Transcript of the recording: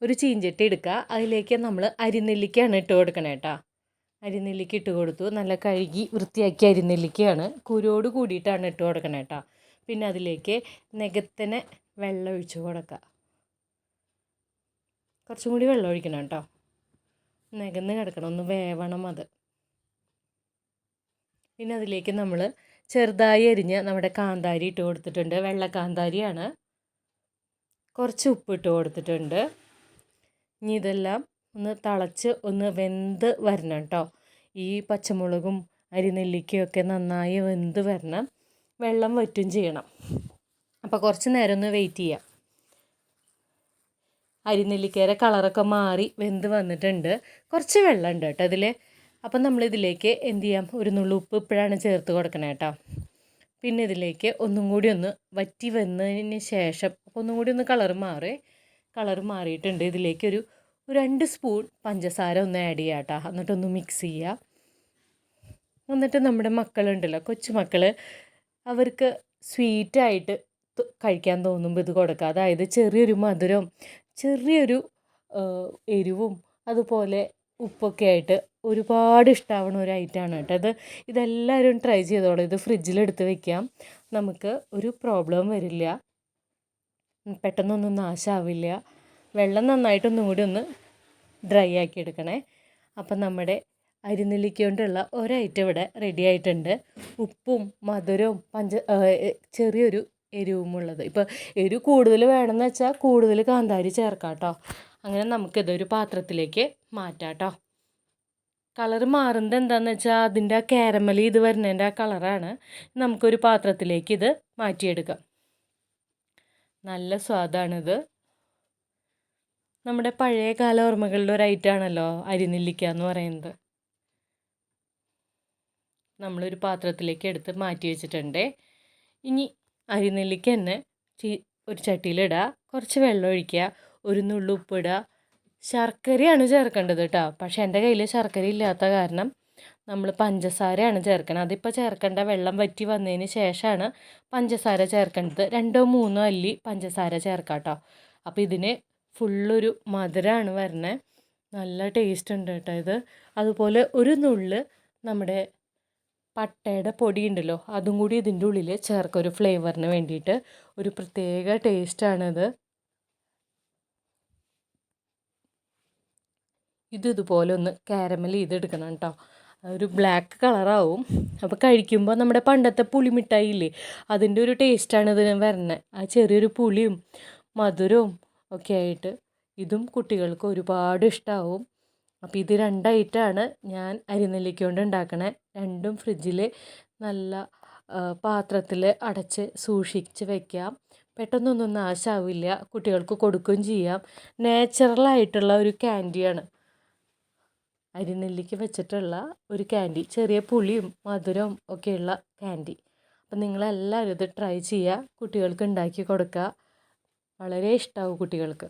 ഒരു ചീഞ്ചട്ടി എടുക്കുക. അതിലേക്ക് നമ്മൾ അരിനെല്ലിക്കയാണ് ഇട്ട് കൊടുക്കണേ കേട്ടോ. അരിനെല്ലിക്ക ഇട്ട് കൊടുത്തു. നല്ല കഴുകി വൃത്തിയാക്കി അരിനെല്ലിക്കയാണ്, കുരുവോട് കൂടിയിട്ടാണ് ഇട്ട് കൊടുക്കണേ കേട്ടോ. പിന്നെ അതിലേക്ക് നികത്തിന് വെള്ളം ഒഴിച്ച് കൊടുക്കുക. കുറച്ചും കൂടി വെള്ളം ഒഴിക്കണം കേട്ടോ, നികന്ന് കിടക്കണം, ഒന്ന് വേവണം അത്. പിന്നെ അതിലേക്ക് നമ്മൾ ചെറുതായി അരിഞ്ഞ് നമ്മുടെ കാന്താരി ഇട്ട് കൊടുത്തിട്ടുണ്ട്. വെള്ള കാന്താരിയാണ്. കുറച്ച് ഉപ്പ് ഇട്ട് കൊടുത്തിട്ടുണ്ട്. ഇനി ഇതെല്ലാം ഒന്ന് തിളച്ച് ഒന്ന് വെന്ത് വരണം കേട്ടോ. ഈ പച്ചമുളകും അരിനെല്ലിക്കയൊക്കെ നന്നായി വെന്ത് വരണം. വെള്ളം വറ്റും ചെയ്യണം. അപ്പോൾ കുറച്ച് നേരം ഒന്ന് വെയിറ്റ് ചെയ്യാം. അരിനെല്ലിക്കയുടെ കളറൊക്കെ മാറി വെന്ത് വന്നിട്ടുണ്ട്. കുറച്ച് വെള്ളം ഉണ്ട് കേട്ടോ ഇതിൽ. അപ്പം നമ്മളിതിലേക്ക് എന്ത് ചെയ്യാം, ഒരു നുള്ളു ഉപ്പ് ഇപ്പോഴാണ് ചേർത്ത് കൊടുക്കണേ കേട്ടോ. പിന്നെ ഇതിലേക്ക് ഒന്നും കൂടി ഒന്ന് വറ്റി വന്നതിന് ശേഷം ഒന്നും കൂടി ഒന്ന് കളറ് മാറിയിട്ടുണ്ട്. ഇതിലേക്കൊരു 2 സ്പൂൺ പഞ്ചസാര ഒന്ന് ആഡ് ചെയ്യാം കേട്ടോ. എന്നിട്ടൊന്ന് മിക്സ് ചെയ്യുക. എന്നിട്ട് നമ്മുടെ മക്കളുണ്ടല്ലോ, കൊച്ചുമക്കൾ, അവർക്ക് സ്വീറ്റായിട്ട് കഴിക്കാൻ തോന്നുമ്പോൾ ഇത് കൊടുക്കുക. അതായത് ചെറിയൊരു മധുരം, ചെറിയൊരു എരിവും അതുപോലെ ഉപ്പൊക്കെ ആയിട്ട് ഒരുപാട് ഇഷ്ടമാവണ ഒരു ഐറ്റമാണ് കേട്ടോ. ഇതെല്ലാവരും ട്രൈ ചെയ്തോളൂ. ഇത് ഫ്രിഡ്ജിലെടുത്ത് വെക്കാം, നമുക്ക് ഒരു പ്രോബ്ലം വരില്ല, പെട്ടെന്നൊന്നും നാശമാവില്ല. വെള്ളം നന്നായിട്ടൊന്നും കൂടി ഒന്ന് ഡ്രൈ ആക്കി എടുക്കണേ. അപ്പം നമ്മുടെ അരിനെല്ലിക്ക കൊണ്ടുള്ള ഒരൈറ്റം ഇവിടെ റെഡി ആയിട്ടുണ്ട്. ഉപ്പും മധുരവും ചെറിയൊരു എരിവുമുള്ളത്. ഇപ്പോൾ എരിവ് കൂടുതൽ വേണമെന്ന് വെച്ചാൽ കൂടുതൽ കാന്താരി ചേർക്കാം കേട്ടോ. അങ്ങനെ നമുക്കിതൊരു പാത്രത്തിലേക്ക് മാറ്റാം കേട്ടോ. കളറ് മാറുന്നത് എന്താണെന്ന് വെച്ചാൽ അതിൻ്റെ ആ കാരമൽ ഇത് വരുന്നതിൻ്റെ ആ കളറാണ്. നമുക്കൊരു പാത്രത്തിലേക്ക് ഇത് മാറ്റിയെടുക്കാം. നല്ല സ്വാദാണിത്. നമ്മുടെ പഴയ കാല ഓർമ്മകളുടെ ഒരു ഐറ്റമാണല്ലോ അരിനെല്ലിക്ക എന്ന് പറയുന്നത്. നമ്മളൊരു പാത്രത്തിലേക്ക് എടുത്ത് മാറ്റി വെച്ചിട്ടുണ്ട്. ഇനി അരിനെല്ലിക്ക തന്നെ ഒരു ചട്ടിയിലിടുക, കുറച്ച് വെള്ളം ഒഴിക്കുക, ഒരു നുള്ളു ഉപ്പിടുക. ശർക്കരയാണ് ചേർക്കേണ്ടത് കേട്ടോ. പക്ഷേ എൻ്റെ കയ്യിൽ ശർക്കര ഇല്ലാത്ത കാരണം നമ്മൾ പഞ്ചസാരയാണ് ചേർക്കണം. അതിപ്പോൾ ചേർക്കേണ്ട, വെള്ളം വറ്റി വന്നതിന് ശേഷമാണ് പഞ്ചസാര ചേർക്കേണ്ടത്. 2-3 അല്ലി പഞ്ചസാര ചേർക്കാം കേട്ടോ. അപ്പോൾ ഇതിന് ഫുള്ളൊരു മധുരമാണ് വരണേ. നല്ല ടേസ്റ്റ് ഉണ്ട് കേട്ടോ ഇത്. അതുപോലെ ഒരു നുള്ള് നമ്മുടെ പട്ടയുടെ പൊടി ഉണ്ടല്ലോ, അതും കൂടി ഇതിൻ്റെ ഉള്ളിൽ ചേർക്കുക, ഒരു ഫ്ലേവറിന് വേണ്ടിയിട്ട്. ഒരു പ്രത്യേക ടേസ്റ്റാണിത്. ഇതുപോലെ ഒന്ന് കാരമൽ ചെയ്തെടുക്കണം കേട്ടോ. ഒരു ബ്ലാക്ക് കളറാവും. അപ്പോൾ കഴിക്കുമ്പോൾ നമ്മുടെ പണ്ടത്തെ പുളിമിഠായി ഇല്ലേ, അതിൻ്റെ ഒരു ടേസ്റ്റാണ് ഇതിന് വരുന്നത്. ആ ചെറിയൊരു പുളിയും മധുരവും ഒക്കെ ആയിട്ട് ഇതും കുട്ടികൾക്ക് ഒരുപാട് ഇഷ്ടമാവും. അപ്പോൾ ഇത് 2 ഐറ്റമാണ് ഞാൻ അരിനെല്ലിക്ക കൊണ്ട് ഉണ്ടാക്കണേ. രണ്ടും ഫ്രിഡ്ജിൽ നല്ല പാത്രത്തിൽ അടച്ച് സൂക്ഷിച്ച് വെക്കാം. പെട്ടെന്നൊന്നും നാശമാവില്ല, കുട്ടികൾക്ക് കൊടുക്കുകയും ചെയ്യാം. നാച്ചുറലായിട്ടുള്ള ഒരു ക്യാൻഡിയാണ് അരിനെല്ലിക്ക വെച്ചിട്ടുള്ള ഒരു ക്യാൻഡി. ചെറിയ പുളിയും മധുരവും ഒക്കെയുള്ള ക്യാൻഡി. അപ്പം നിങ്ങളെല്ലാവരും ഇത് ട്രൈ ചെയ്യുക, കുട്ടികൾക്ക് ഉണ്ടാക്കി കൊടുക്കുക. വളരെ ഇഷ്ടമാവും കുട്ടികൾക്ക്.